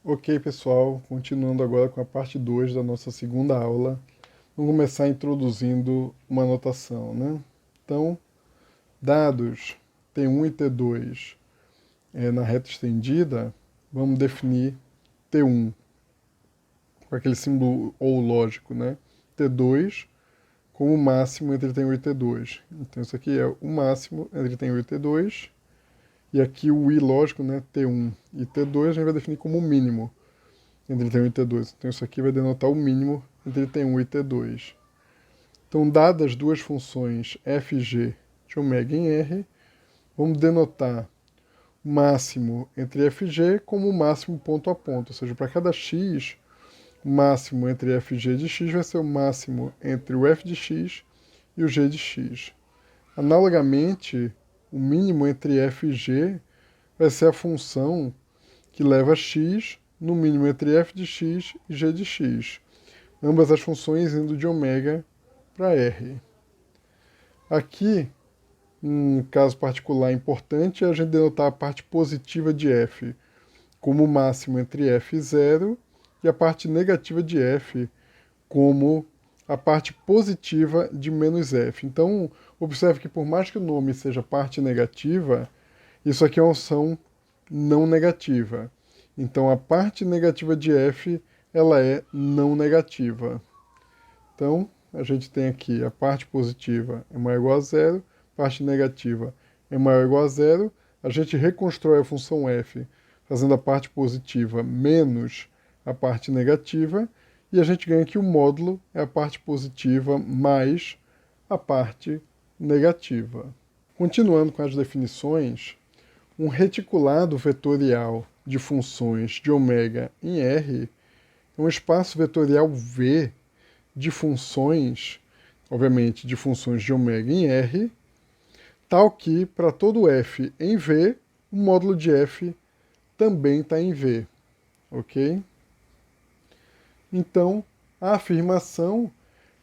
Ok, pessoal, continuando agora com a parte 2 da nossa segunda aula, vamos começar introduzindo uma notação, né? Então, dados T1 e T2 na reta estendida, vamos definir T1 com aquele símbolo ou lógico, né? T2 como o máximo entre T1 e T2. Então, isso aqui é o máximo entre T1 e T2, e aqui o I lógico, né? T1 e T2 a gente vai definir como o mínimo entre T1 e T2. Então isso aqui vai denotar o mínimo entre T1 e T2. Então, dadas duas funções f e g de ômega em R, vamos denotar o máximo entre f e g como o máximo ponto a ponto. Ou seja, para cada x, o máximo entre f e g de x vai ser o máximo entre o f de x e o g de x. Analogamente, o mínimo entre f e g vai ser a função que leva x no mínimo entre f de x e g de x. Ambas as funções indo de ômega para R. Aqui, um caso particular importante é a gente denotar a parte positiva de f como o máximo entre f e 0 e a parte negativa de f como a parte positiva de menos f. Então, observe que por mais que o nome seja parte negativa, isso aqui é uma função não negativa. Então, a parte negativa de f ela é não negativa. Então, a gente tem aqui a parte positiva é maior ou igual a zero, parte negativa é maior ou igual a zero. A gente reconstrói a função f fazendo a parte positiva menos a parte negativa, e a gente ganha que o módulo é a parte positiva mais a parte negativa. Continuando com as definições, um reticulado vetorial de funções de ômega em R é um espaço vetorial V de funções, obviamente, de funções de ômega em R, tal que, para todo f em V, o módulo de f também está em V, ok? Então, a afirmação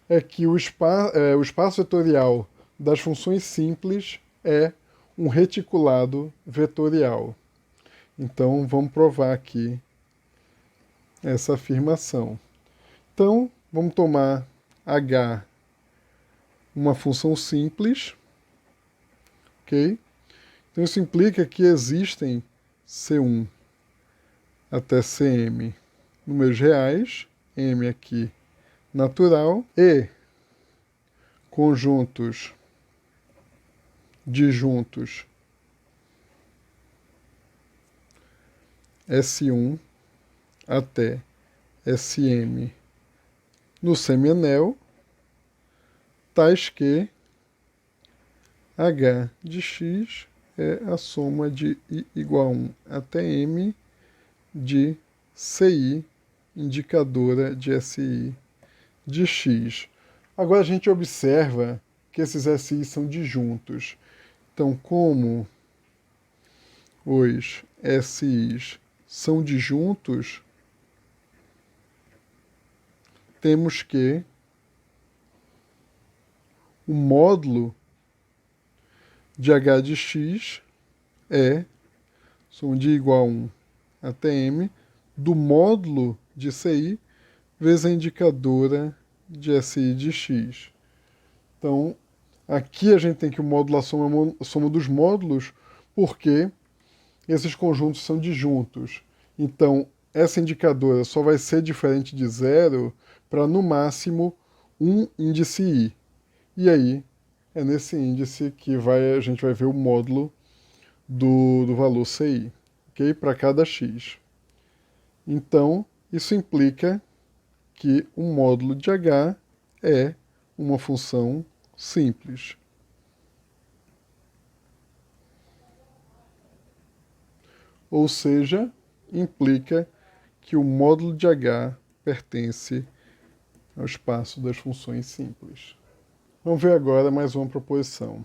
é que o espaço vetorial das funções simples é um reticulado vetorial. Então, vamos provar aqui essa afirmação. Então, vamos tomar h uma função simples, ok? Então isso implica que existem C1 até Cm números reais, M aqui natural, e conjuntos disjuntos S1 até Sm no semianel, tais que h de x é a soma de i igual a 1 até m de ci, indicadora de si de x. Agora a gente observa que esses si são disjuntos. Então, como os si são disjuntos, temos que o módulo de h de x é soma de i igual a 1 até m do módulo de ci vezes a indicadora de si de x. Então, aqui a gente tem que o módulo a soma dos módulos, porque esses conjuntos são disjuntos. Então, essa indicadora só vai ser diferente de zero para, no máximo, um índice i. E aí, é nesse índice que a gente vai ver o módulo do valor ci, ok? Para cada x. Então, isso implica que o módulo de h é uma função simples. Ou seja, implica que o módulo de h pertence ao espaço das funções simples. Vamos ver agora mais uma proposição.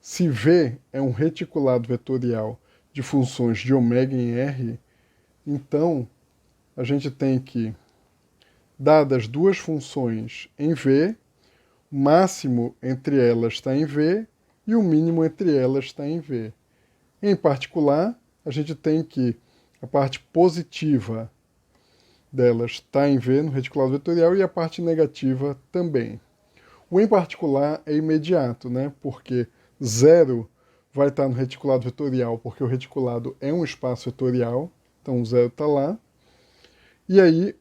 Se V é um reticulado vetorial de funções de ômega em R, então a gente tem que, dadas duas funções em V, o máximo entre elas está em V e o mínimo entre elas está em V. Em particular, a gente tem que a parte positiva delas está em V no reticulado vetorial e a parte negativa também. O em particular é imediato, né? Porque 0 vai estar no reticulado vetorial, porque o reticulado é um espaço vetorial, então o 0 está lá. E aí,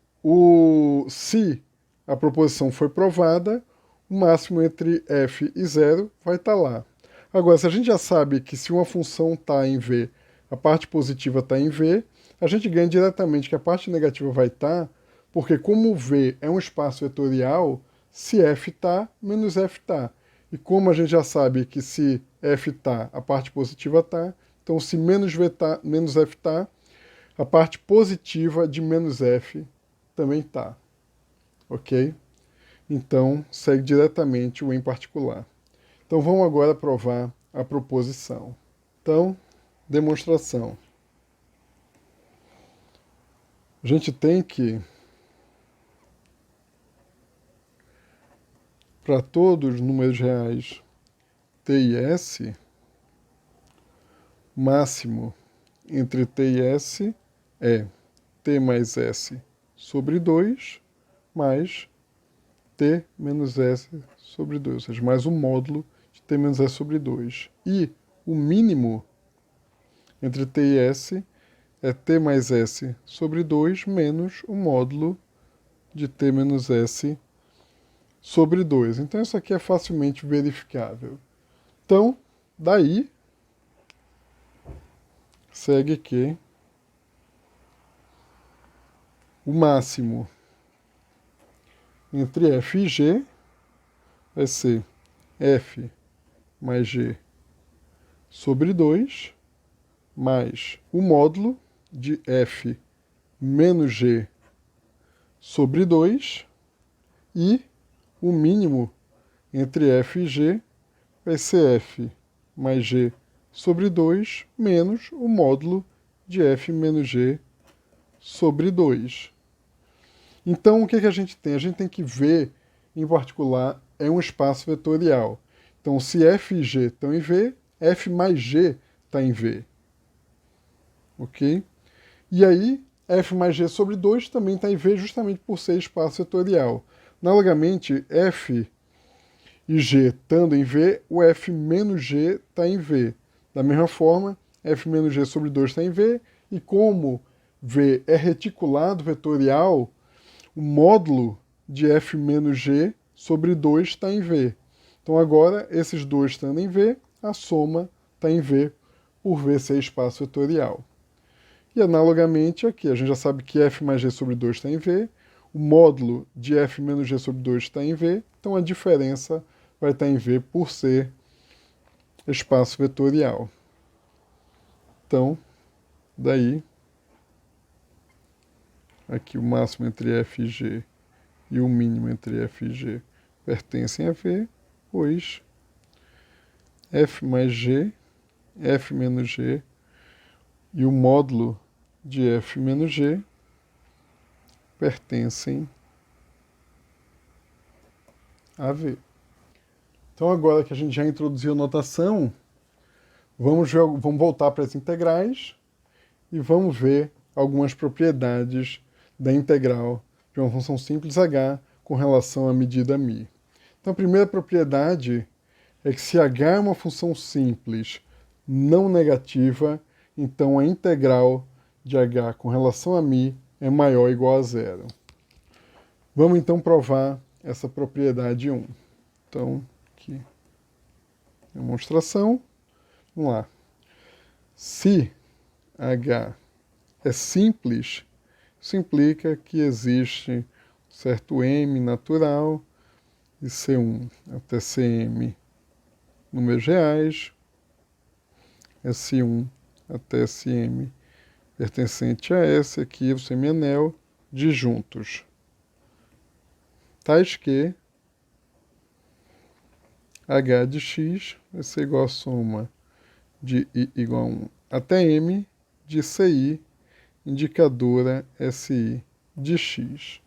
se a proposição foi provada, o máximo entre f e 0 vai estar lá. Agora, se a gente já sabe que se uma função está em V, a parte positiva está em V, a gente ganha diretamente que a parte negativa vai estar, porque como V é um espaço vetorial, se f está, menos f está. E como a gente já sabe que se f está, a parte positiva está, então se menos, v tá, menos f está, a parte positiva de menos f também está. Ok? Então, segue diretamente o em particular. Então, vamos agora provar a proposição. Então, demonstração. A gente tem que, para todos os números reais t e s, máximo entre t e s é t mais s sobre 2 mais t menos s sobre 2, ou seja, mais o módulo de t menos s sobre 2. E o mínimo entre t e s é t mais s sobre 2 menos o módulo de t menos s sobre 2. Então isso aqui é facilmente verificável. Então, daí, segue que o máximo entre f e g vai ser f mais g sobre 2, mais o módulo de f menos g sobre 2, e o mínimo entre f e g vai ser f mais g sobre 2 menos o módulo de f menos g sobre 2. Então, o que a gente tem? A gente tem que V, em particular, é um espaço vetorial. Então, se f e g estão em V, f mais g está em V. Ok? E aí, f mais g sobre 2 também está em V justamente por ser espaço vetorial. Analogamente, f e g estando em V, o f menos g está em V. Da mesma forma, f menos g sobre 2 está em V, e como V é reticulado vetorial, o módulo de f menos g sobre 2 está em V. Então agora, esses dois estando em V, a soma está em V, por V ser espaço vetorial. E analogamente aqui, a gente já sabe que f mais g sobre 2 está em V, o módulo de f menos g sobre 2 está em V, então a diferença vai estar em V por ser espaço vetorial. Então, daí, aqui o máximo entre f e g e o mínimo entre f e g pertencem a V, pois f mais g, f menos g e o módulo de f menos g pertencem a V. Então agora que a gente já introduziu a notação, vamos voltar para as integrais e vamos ver algumas propriedades da integral de uma função simples h com relação à medida μ. Então a primeira propriedade é que se h é uma função simples não negativa, então a integral de h com relação a μ é maior ou igual a zero. Vamos então provar essa propriedade 1. Então, aqui, demonstração. Vamos lá. Se h é simples, isso implica que existe certo m natural de C1 até Cm números reais, S1 até Sm pertencente a S, aqui o semianel, disjuntos, tais que h de x vai ser igual a soma de i igual a 1 até m de ci, indicadora Si de x.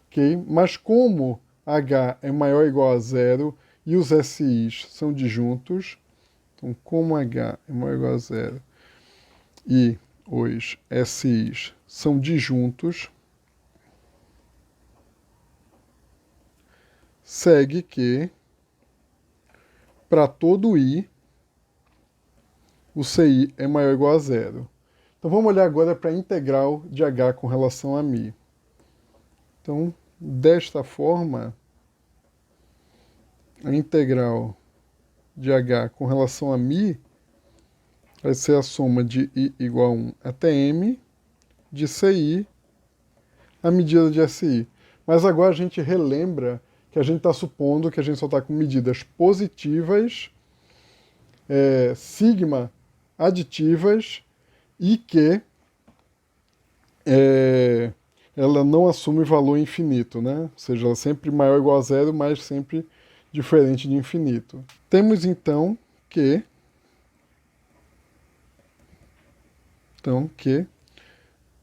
Okay? Mas como h é maior ou igual a zero e os SIs são disjuntos, então como h é maior ou igual a zero e os SIs são disjuntos, segue que, para todo I, o CI é maior ou igual a zero. Então vamos olhar agora para a integral de H com relação a μ. Então, desta forma, a integral de H com relação a μ vai ser a soma de I igual a 1 até M de CI a medida de SI. Mas agora a gente relembra que a gente está supondo que a gente só está com medidas positivas, sigma aditivas, e que ela não assume valor infinito, né? Ou seja, ela é sempre maior ou igual a zero, mas sempre diferente de infinito. Temos então que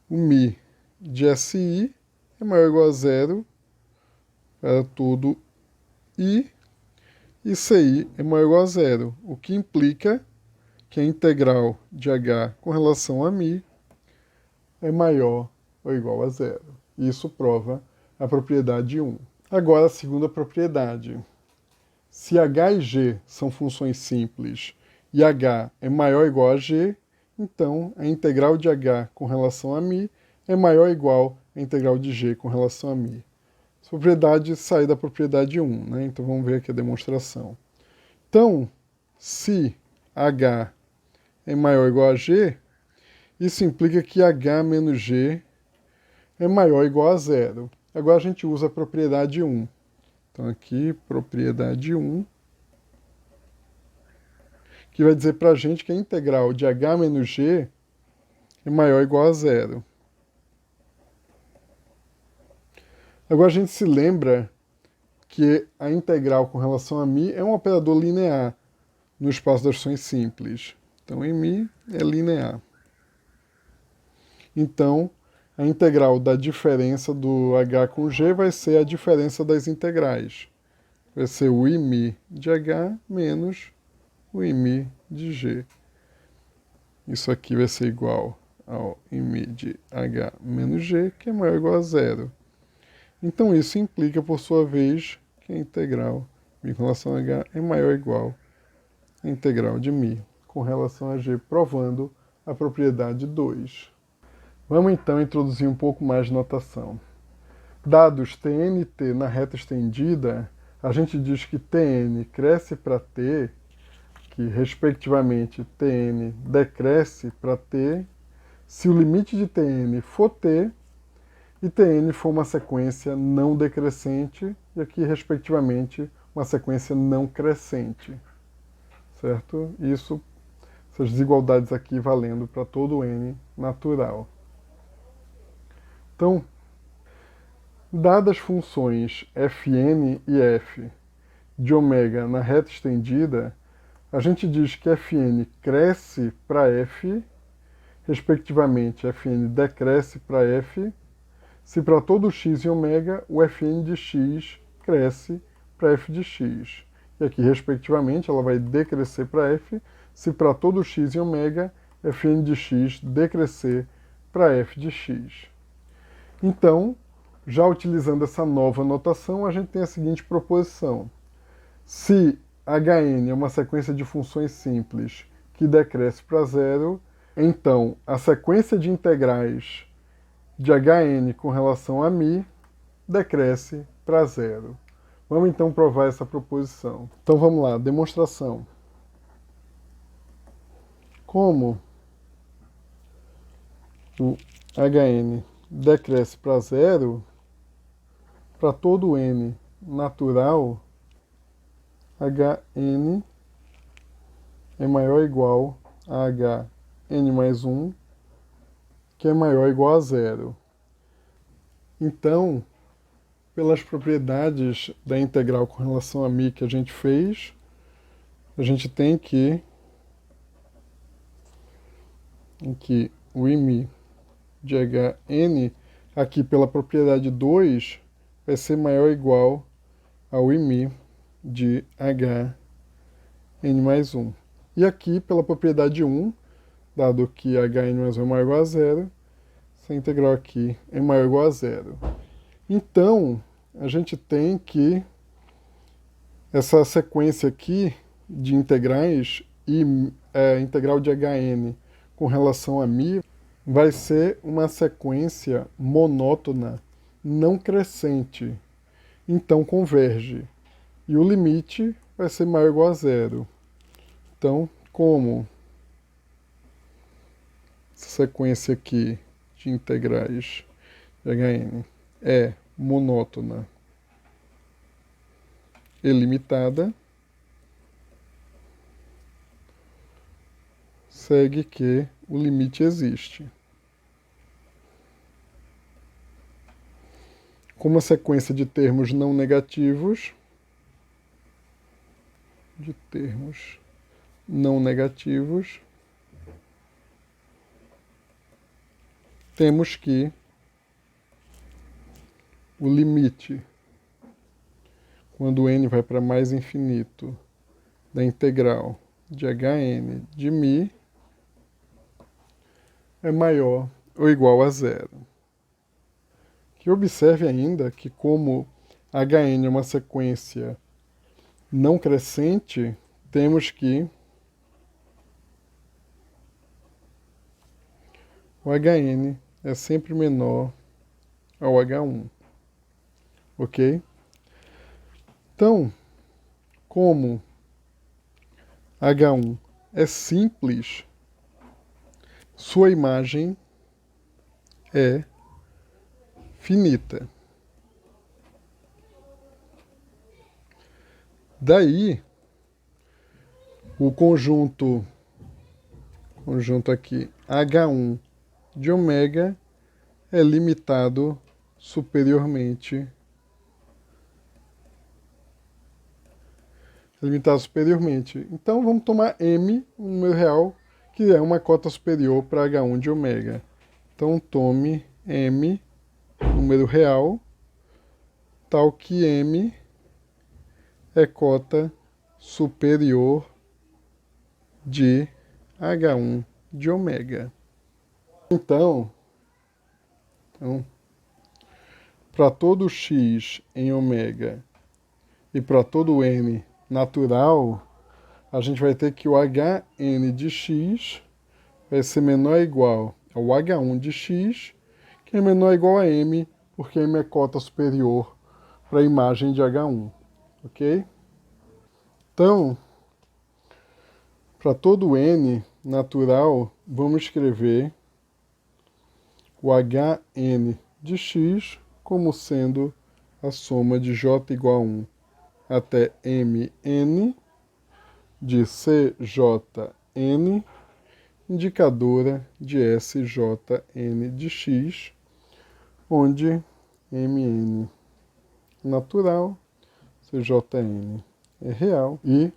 o μ de SI é maior ou igual a zero para tudo I, e CI é maior ou igual a zero, o que implica que a integral de H com relação a μ é maior ou igual a zero. Isso prova a propriedade 1. Agora a segunda propriedade. Se H e G são funções simples e H é maior ou igual a G, então a integral de H com relação a μ é maior ou igual à integral de G com relação a μ. Essa propriedade sai da propriedade 1, né? Então vamos ver aqui a demonstração. Então, se H é maior ou igual a G, isso implica que H menos G é maior ou igual a zero. Agora a gente usa a propriedade 1. Então aqui, propriedade 1, que vai dizer para a gente que a integral de H menos G é maior ou igual a zero. Agora a gente se lembra que a integral com relação a μ é um operador linear no espaço das funções simples. Então, em μ é linear. Então, a integral da diferença do H com G vai ser a diferença das integrais. Vai ser o Iμ de H menos o Iμ de G. Isso aqui vai ser igual ao Iμ de H menos G, que é maior ou igual a zero. Então, isso implica, por sua vez, que a integral μ com relação a H é maior ou igual à integral de μ com relação a G, provando a propriedade 2. Vamos então introduzir um pouco mais de notação. Dados Tn e T na reta estendida, a gente diz que Tn cresce para T, que respectivamente Tn decresce para T, se o limite de Tn for T e Tn for uma sequência não decrescente, e aqui, respectivamente, uma sequência não crescente. Certo? Isso, essas desigualdades aqui valendo para todo N natural. Então, dadas funções fn e f de ômega na reta estendida, a gente diz que fn cresce para f, respectivamente, fn decresce para f, se para todo x em ômega, o fn de x cresce para f de x. E aqui, respectivamente, ela vai decrescer para f, se para todo x em ômega, fn de x decrescer para f de x. Então, já utilizando essa nova notação, a gente tem a seguinte proposição. Se Hn é uma sequência de funções simples que decresce para zero, então a sequência de integrais de Hn com relação a μ decresce para zero. Vamos então provar essa proposição. Então vamos lá, demonstração. Como o Hn decresce para zero, para todo n natural, Hn é maior ou igual a Hn mais 1, que é maior ou igual a zero. Então, pelas propriedades da integral com relação a μ que a gente fez, a gente tem que o Iμ de Hn, aqui pela propriedade 2, vai ser maior ou igual ao Iμ de Hn mais 1. E aqui, pela propriedade 1, dado que hn mais 1 é maior ou igual a zero, essa integral aqui é maior ou igual a zero. Então, a gente tem que essa sequência aqui de integrais e integral de hn com relação a μ vai ser uma sequência monótona não crescente. Então converge. E o limite vai ser maior ou igual a zero. Então, como essa sequência aqui de integrais de hn é monótona e limitada, segue que o limite existe. Com uma sequência de termos não negativos, temos que o limite, quando n vai para mais infinito, da integral de hn de μ é maior ou igual a zero. Que observe ainda que como hn é uma sequência não crescente, temos que o hn é sempre menor ao h1. Ok? Então, como h1 é simples, sua imagem é finita. Daí, o conjunto aqui, H1 de ômega, é limitado superiormente. Então, vamos tomar M, um número real, que é uma cota superior para H1 de ômega. Então, tome M, número real, tal que M é cota superior de H1 de ômega. Então para todo x em ômega e para todo n natural, a gente vai ter que o Hn de x vai ser menor ou igual ao H1 de x, que é menor ou igual a m, porque m é cota superior para a imagem de H1. Ok? Então, para todo n natural, vamos escrever o Hn de x como sendo a soma de j igual a 1 até mn de cjn, indicadora de sjn de x, onde mn natural, cjn é real e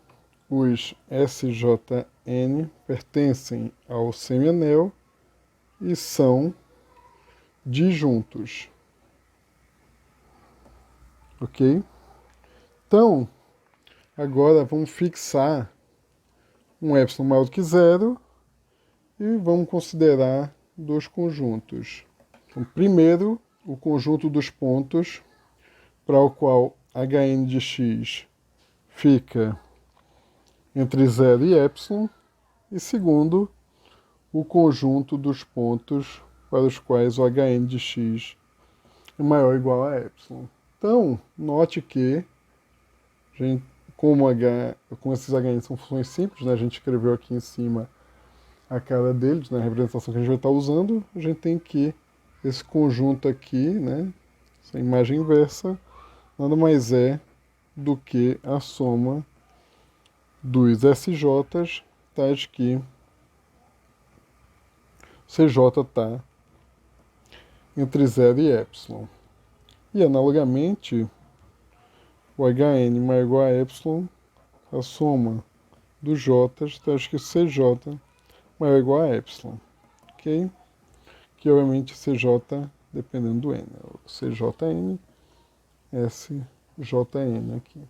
os sjn pertencem ao semianel e são disjuntos. Ok? Então, agora vamos fixar um epsilon maior do que zero e vamos considerar dois conjuntos. Então, primeiro, o conjunto dos pontos para o qual Hn de x fica entre 0 e epsilon, e segundo, o conjunto dos pontos para os quais o Hn de x é maior ou igual a epsilon. Então, note que, como esses Hn são funções simples, né, a gente escreveu aqui em cima a cara deles, na representação que a gente vai estar usando, a gente tem que esse conjunto aqui, né, essa imagem inversa, nada mais é do que a soma dos SJs, tais que CJ está entre 0 e epsilon. E, analogamente, o Hn maior ou igual a epsilon, a soma dos J's, tais que CJ maior ou igual a epsilon. Ok? Que, obviamente, CJ, dependendo do n, o CJn, SJn aqui.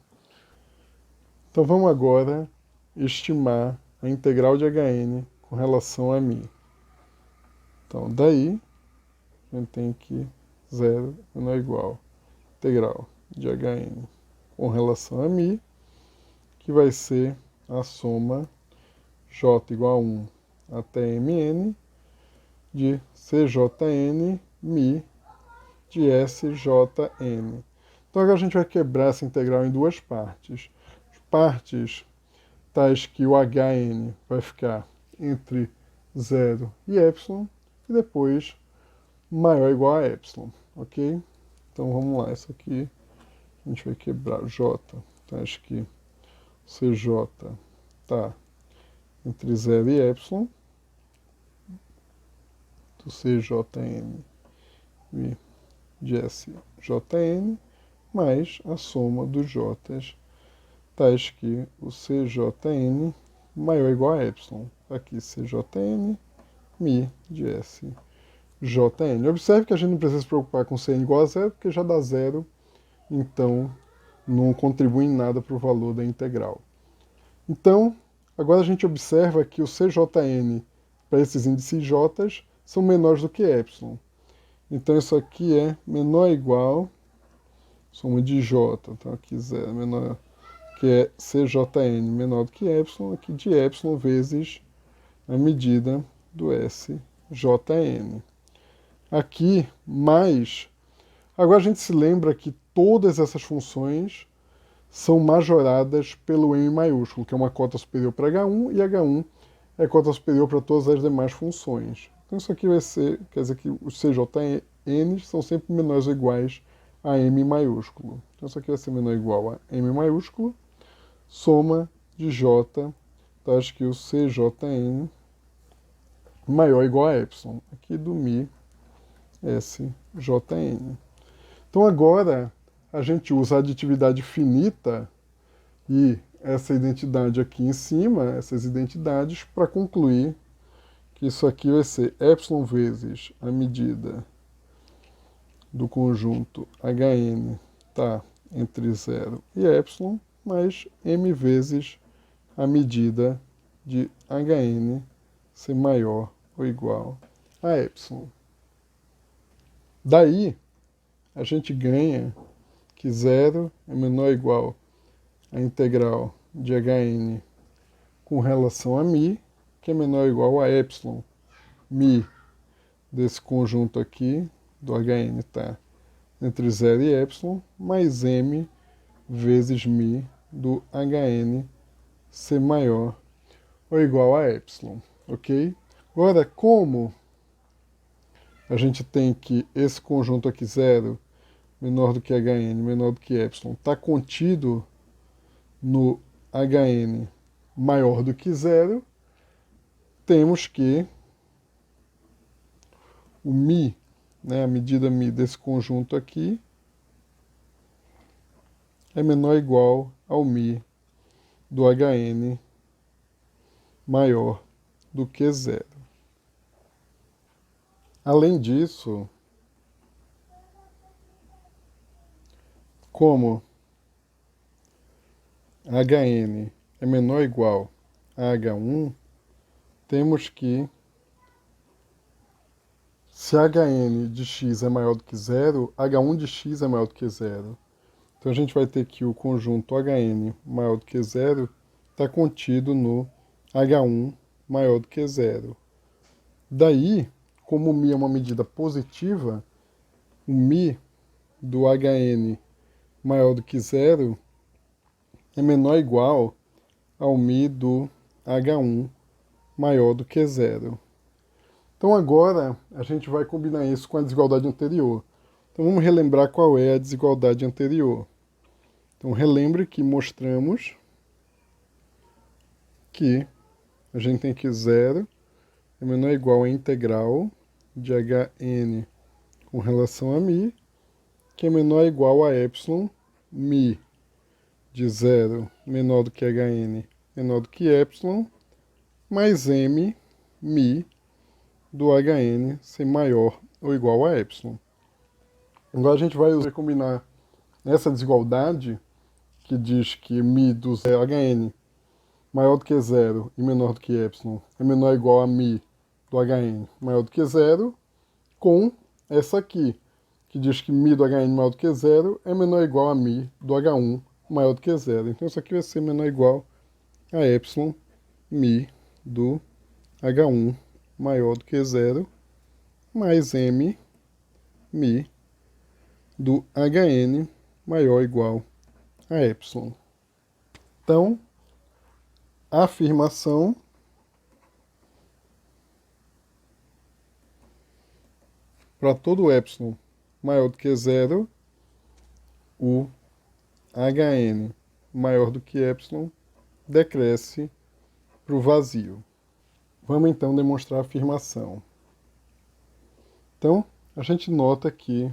Então, vamos agora estimar a integral de Hn com com relação a μ. Então, daí, a gente tem que 0 menor ou igual integral de Hn com relação a μ, que vai ser a soma j igual a 1 até mn de Cjn μ de Sjn. Então agora a gente vai quebrar essa integral em duas partes. Partes tais que o Hn vai ficar entre 0 e epsilon, e depois maior ou igual a epsilon, ok? Então vamos lá, isso aqui a gente vai quebrar j. Então acho que Cj está entre 0 e epsilon, do Cjn de Sjn, mais a soma dos j's, tais que o Cjn maior ou igual a epsilon. Aqui Cjn μ de Sjn. Observe que a gente não precisa se preocupar com Cn igual a 0, porque já dá 0, então não contribui em nada para o valor da integral. Então, agora a gente observa que o Cjn para esses índices j são menores do que epsilon. Então isso aqui é menor ou igual, soma de j, então aqui 0 menor, que é Cjn menor do que epsilon, aqui de epsilon vezes a medida do Sjn. Aqui, mais, agora a gente se lembra que todas essas funções são majoradas pelo m maiúsculo, que é uma cota superior para H1, e H1 é cota superior para todas as demais funções. Então isso aqui vai ser, quer dizer que os Cjn são sempre menores ou iguais a m maiúsculo. Então isso aqui vai ser menor ou igual a m maiúsculo, soma de j, então acho que o Cjn maior ou igual a epsilon, aqui do μ Sjn. Então agora a gente usa a aditividade finita e essa identidade aqui em cima, essas identidades, para concluir que isso aqui vai ser epsilon vezes a medida do conjunto Hn tá entre 0 e epsilon, mais m vezes a medida de Hn ser maior ou igual a epsilon. Daí, a gente ganha que 0 é menor ou igual a integral de Hn com relação a μ, que é menor ou igual a epsilon. μ desse conjunto aqui, do Hn está entre 0 e epsilon, mais m vezes μ do Hn ser maior ou igual a epsilon, ok? Agora, como a gente tem que esse conjunto aqui 0 menor do que Hn, menor do que epsilon, está contido no Hn maior do que 0, temos que o μ, né, a medida μ desse conjunto aqui, é menor ou igual ao μ do Hn maior do que 0. Além disso, como Hn é menor ou igual a H1, temos que, se Hn de x é maior do que 0, H1 de x é maior do que 0. Então a gente vai ter que o conjunto Hn maior do que 0 está contido no H1 maior do que 0. Daí, como o μ é uma medida positiva, o μ do Hn maior do que 0 é menor ou igual ao μ do H1 maior do que 0. Então agora a gente vai combinar isso com a desigualdade anterior. Então vamos relembrar qual é a desigualdade anterior. Então relembre que mostramos que a gente tem que 0 é menor ou igual a integral de Hn com relação a μ, que é menor ou igual a epsilon, μ de 0 menor do que Hn menor do que epsilon, mais m, μ do Hn ser maior ou igual a epsilon. Agora a gente vai combinar essa desigualdade, que diz que μ do Hn maior do que zero e menor do que epsilon é menor ou igual a μ do Hn maior do que zero, com essa aqui, que diz que μ do Hn maior do que zero é menor ou igual a μ do H1 maior do que zero. Então isso aqui vai ser menor ou igual a epsilon μ do H1 maior do que zero mais m μ do Hn maior ou igual a epsilon. Então, a afirmação para todo epsilon maior do que zero, o Hn maior do que epsilon decresce para o vazio. Vamos então demonstrar a afirmação. Então, a gente nota que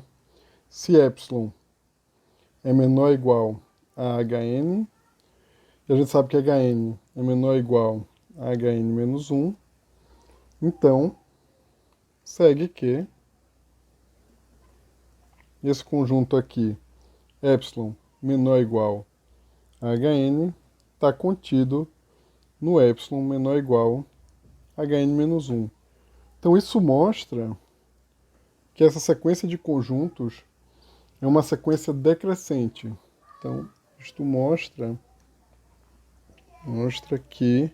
se epsilon é menor ou igual a Hn, e a gente sabe que Hn é menor ou igual a Hn menos 1, então segue que esse conjunto aqui, epsilon menor ou igual a Hn, está contido no epsilon menor ou igual a Hn menos 1. Então isso mostra que essa sequência de conjuntos é uma sequência decrescente. Então, isto mostra que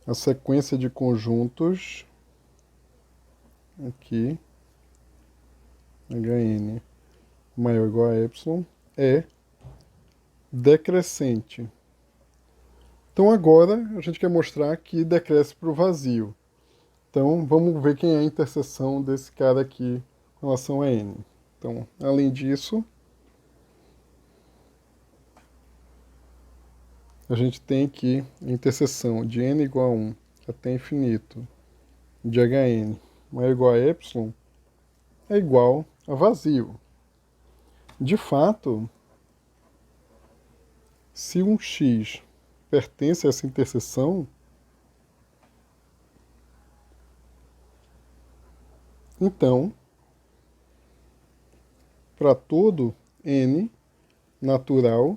a sequência de conjuntos aqui, Hn maior ou igual a epsilon, é decrescente. Então agora a gente quer mostrar que decresce para o vazio. Então vamos ver quem é a interseção desse cara aqui em relação a n. Então, além disso, a gente tem aqui a interseção de n igual a 1 até infinito de Hn maior ou igual a epsilon é igual a vazio. De fato, se um x pertence a essa interseção, então, para todo n natural,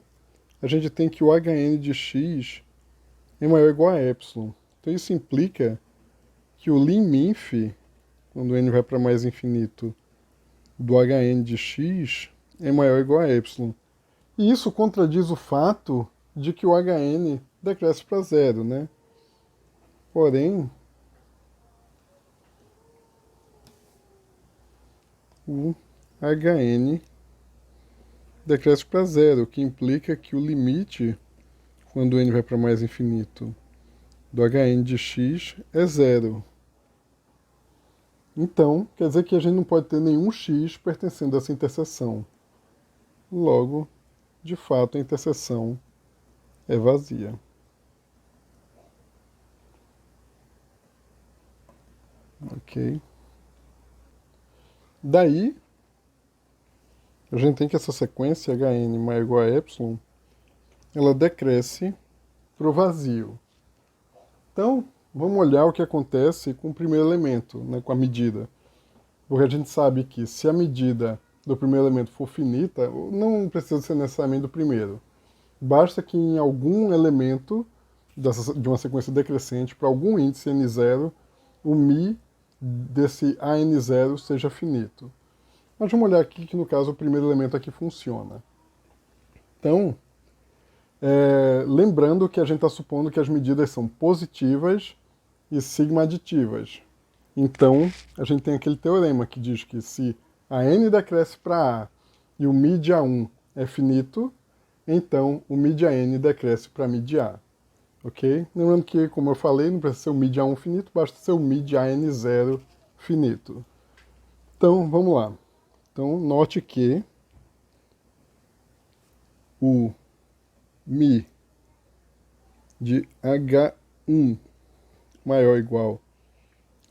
a gente tem que o Hn de x é maior ou igual a epsilon. Então isso implica que o lim_inf, quando n vai para mais infinito, do Hn de x é maior ou igual a epsilon. E isso contradiz o fato de que o Hn decresce para zero, né? Porém, o Hn decresce para zero, o que implica que o limite, quando n vai para mais infinito, do Hn de x é zero. Então, quer dizer que a gente não pode ter nenhum x pertencendo a essa interseção. Logo, de fato, a interseção é vazia. Ok? Daí, a gente tem que essa sequência Hn maior ou igual a epsilon, ela decresce para o vazio. Então, vamos olhar o que acontece com o primeiro elemento, né, com a medida. Porque a gente sabe que se a medida do primeiro elemento for finita, não precisa ser necessariamente do primeiro. Basta que em algum elemento de uma sequência decrescente, para algum índice n0, o μ desse an0 seja finito. Mas vamos olhar aqui que, no caso, o primeiro elemento aqui funciona. Então, lembrando que a gente está supondo que as medidas são positivas e sigma aditivas. Então, a gente tem aquele teorema que diz que se a n decresce para A e o μ de A1 é finito, então o μ de AN decresce para μ de A. Ok? Lembrando que, como eu falei, não precisa ser o μ de A1 finito, basta ser o μ de AN0 finito. Então, vamos lá. Então, note que o μ de H1 maior ou igual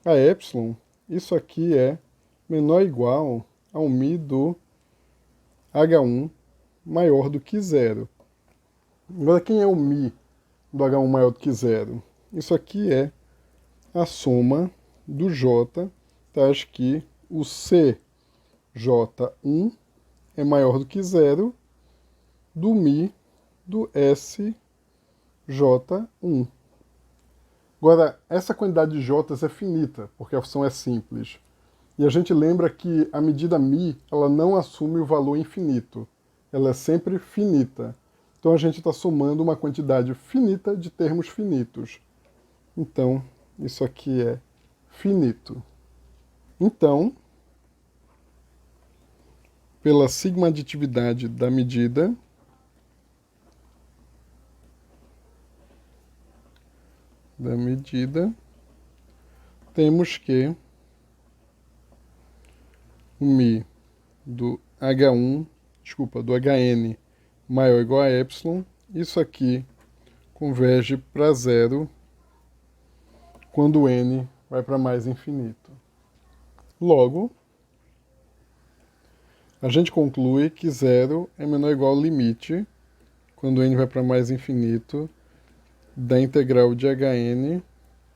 a epsilon, isso aqui é menor ou igual ao μ do H1 maior do que zero. Agora, quem é o μ do H1 maior do que zero? Isso aqui é a soma do J, tais que o CJ1 é maior do que zero do μ do S J1. Agora, essa quantidade de J's é finita, porque a função é simples. E a gente lembra que a medida μ, ela não assume o valor infinito. Ela é sempre finita. Então a gente está somando uma quantidade finita de termos finitos. Então, isso aqui é finito. Então, pela sigma aditividade da medida, temos que o μ do H1, do Hn maior ou igual a ε, isso aqui converge para zero quando n vai para mais infinito. Logo, a gente conclui que zero é menor ou igual ao limite, quando n vai para mais infinito, da integral de Hn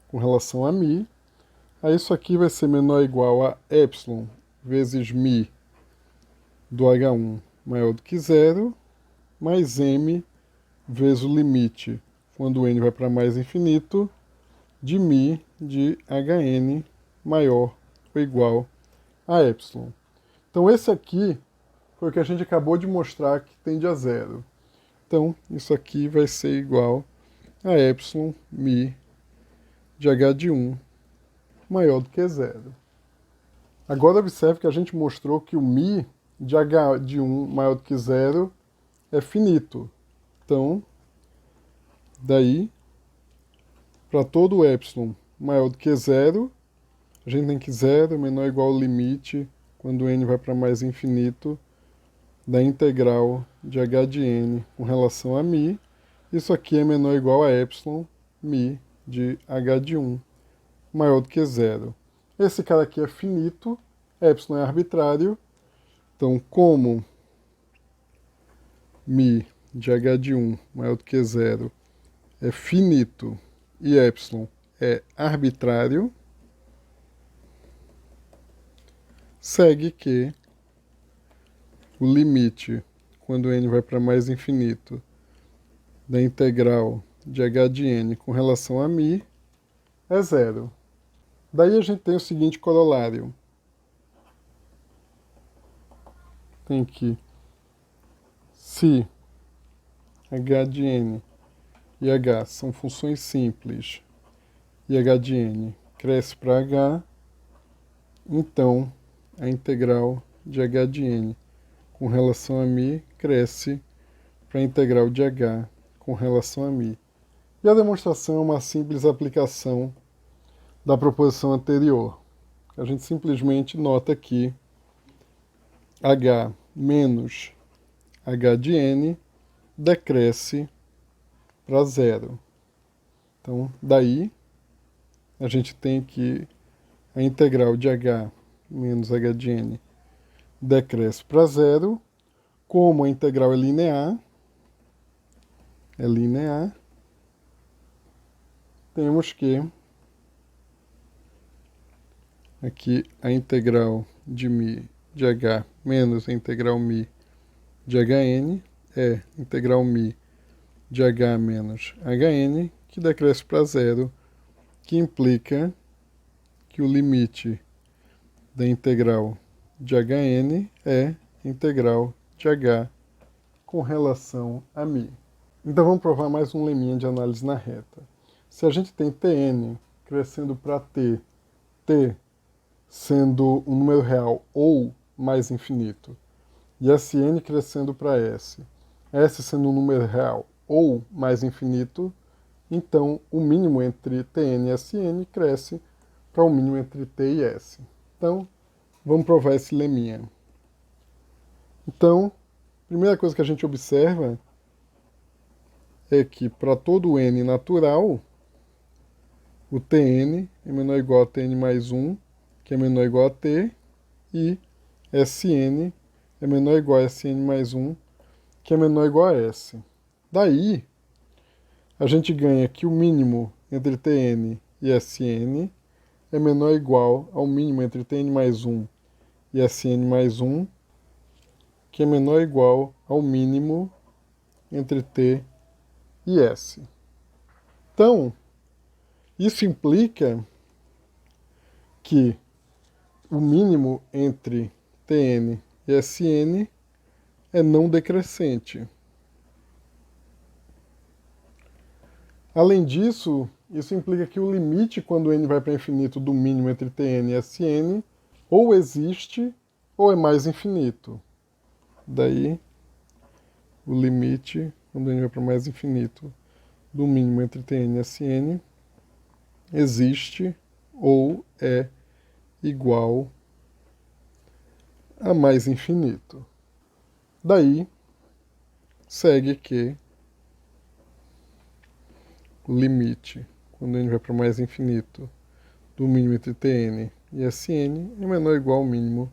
com relação a μ. Aí isso aqui vai ser menor ou igual a ε vezes μ do H1 maior do que zero, mais m vezes o limite, quando n vai para mais infinito, de μ de Hn maior ou igual a ε. Então esse aqui foi o que a gente acabou de mostrar que tende a zero. Então isso aqui vai ser igual a ε μ de H de 1 maior do que zero. Agora observe que a gente mostrou que o μ de H de 1 maior do que zero é finito. Então, daí, para todo ε maior do que zero, a gente tem que zero é menor ou igual ao limite, quando n vai para mais infinito, da integral de H de n com relação a μ. Isso aqui é menor ou igual a ε μ de H de 1 maior do que zero. Esse cara aqui é finito, ε é arbitrário, então como μ de H de 1 maior do que zero é finito e ε é arbitrário, segue que o limite, quando n vai para mais infinito, da integral de H de n com relação a μ é zero. Daí a gente tem o seguinte corolário. Tem que, se H de n e H são funções simples e H de n cresce para H, então a integral de H de n com relação a μ cresce para a integral de H com relação a μ. E a demonstração é uma simples aplicação da proposição anterior. A gente simplesmente nota que H menos H de n decresce para zero. Então, daí, a gente tem que a integral de H menos H de n decresce para zero. Como a integral é linear, temos que aqui a integral de μ de H menos a integral μ de Hn é integral μ de H menos Hn, que decresce para zero, que implica que o limite da integral de Hn é integral de H com relação a μ. Então vamos provar mais um leminha de análise na reta. Se a gente tem Tn crescendo para T sendo um número real ou mais infinito, e Sn crescendo para S sendo um número real ou mais infinito, então o mínimo entre Tn e Sn cresce para o mínimo entre T e S. Então, vamos provar esse leminha. Então, a primeira coisa que a gente observa é que para todo n natural, o Tn é menor ou igual a Tn mais 1, que é menor ou igual a T, e Sn é menor ou igual a Sn mais 1, que é menor ou igual a S. Daí, a gente ganha que o mínimo entre Tn e Sn é menor ou igual ao mínimo entre Tn mais 1 e Sn mais 1, que é menor ou igual ao mínimo entre T e S. Então, isso implica que o mínimo entre Tn e Sn é não decrescente. Além disso, isso implica que o limite, quando n vai para infinito, do mínimo entre Tn e Sn, ou existe ou é mais infinito. Daí, o limite, quando n vai para mais infinito, do mínimo entre Tn e Sn, existe ou é igual a mais infinito. Daí, segue que o limite, quando n vai para mais infinito, do mínimo entre Tn e Sn é menor ou igual ao mínimo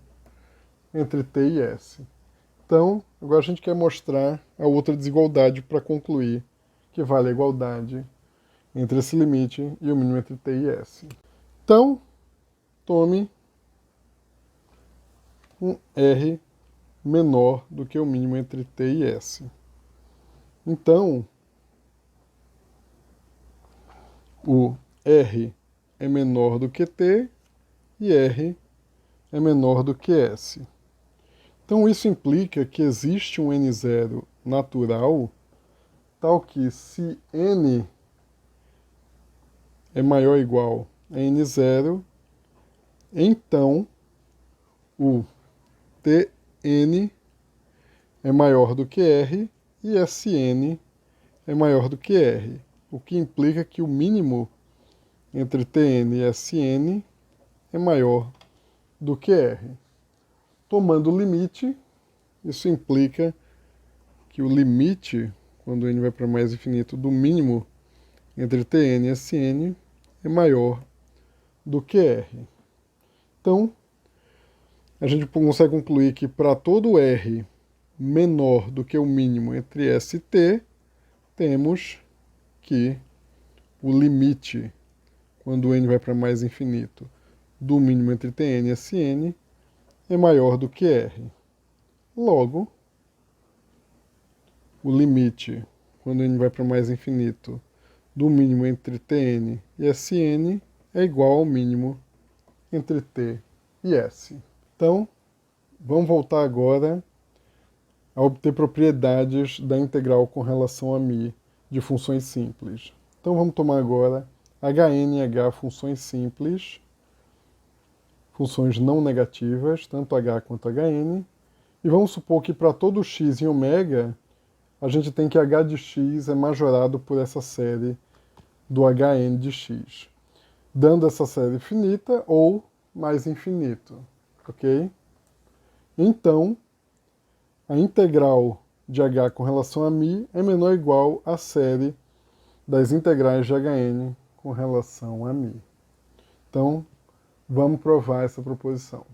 entre T e S. Então, agora a gente quer mostrar a outra desigualdade para concluir que vale a igualdade entre esse limite e o mínimo entre T e S. Então, tome um R menor do que o mínimo entre T e S. Então, o R é menor do que T e R é menor do que S. Então isso implica que existe um N0 natural tal que se N é maior ou igual a N0, então o Tn é maior do que R e Sn é maior do que R, o que implica que o mínimo entre Tn e Sn é maior do que R. Tomando o limite, isso implica que o limite, quando n vai para mais infinito, do mínimo entre Tn e Sn é maior do que R. Então, a gente consegue concluir que para todo R menor do que o mínimo entre S e T, temos que o limite, quando n vai para mais infinito, do mínimo entre Tn e Sn é maior do que R. Logo, o limite, quando n vai para mais infinito, do mínimo entre Tn e Sn é igual ao mínimo entre T e S. Então, vamos voltar agora a obter propriedades da integral com relação a μ de funções simples. Então vamos tomar agora Hn e H funções simples, funções não negativas, tanto H quanto Hn, e vamos supor que para todo x em ômega, a gente tem que H de x é majorado por essa série do Hn de x, dando essa série finita ou mais infinito, ok? Então, a integral de H com relação a μ é menor ou igual à série das integrais de Hn com relação a μ. Então, vamos provar essa proposição.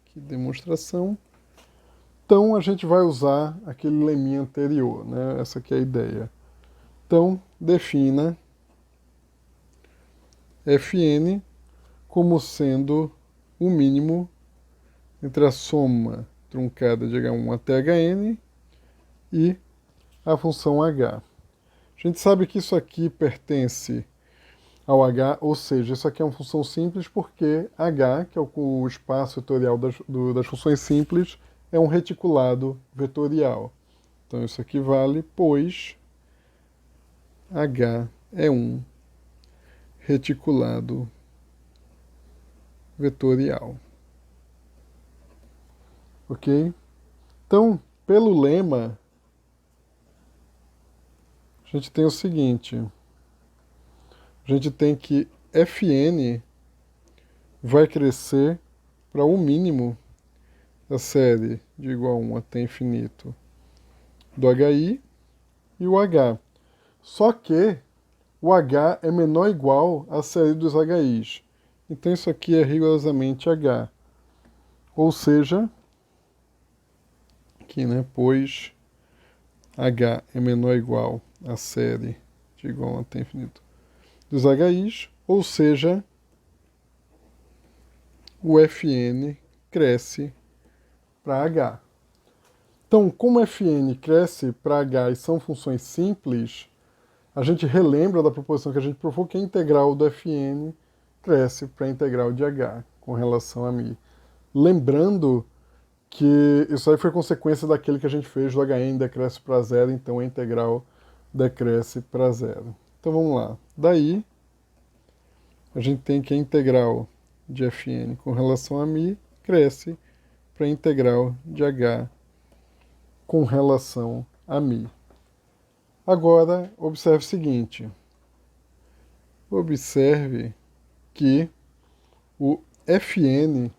Que demonstração. Então, a gente vai usar aquele leminha anterior, né? Essa aqui é a ideia. Então, defina Fn como sendo o mínimo entre a soma truncada de H1 até Hn e a função H. A gente sabe que isso aqui pertence ao H, ou seja, isso aqui é uma função simples porque H, que é o espaço vetorial das funções simples, é um reticulado vetorial. Então isso aqui vale, pois H é um reticulado vetorial. Ok? Então, pelo lema, a gente tem o seguinte: a gente tem que Fn vai crescer para o mínimo da série de igual a 1 até infinito do HI e o H. Só que o H é menor ou igual à série dos HIs. Então isso aqui é rigorosamente H. Ou seja, aqui, né, pois H é menor ou igual à série de igual a 1 até infinito dos HIs, ou seja, o Fn cresce para H. Então, como Fn cresce para H e são funções simples, a gente relembra da proposição que a gente provou que a integral do fn cresce para a integral de h com relação a μ. Lembrando que isso aí foi consequência daquele que a gente fez do hn decresce para zero, então a integral decresce para zero. Então vamos lá. Daí, a gente tem que a integral de fn com relação a μ cresce para a integral de h com relação a μ. Agora, observe o seguinte. Observe que o fn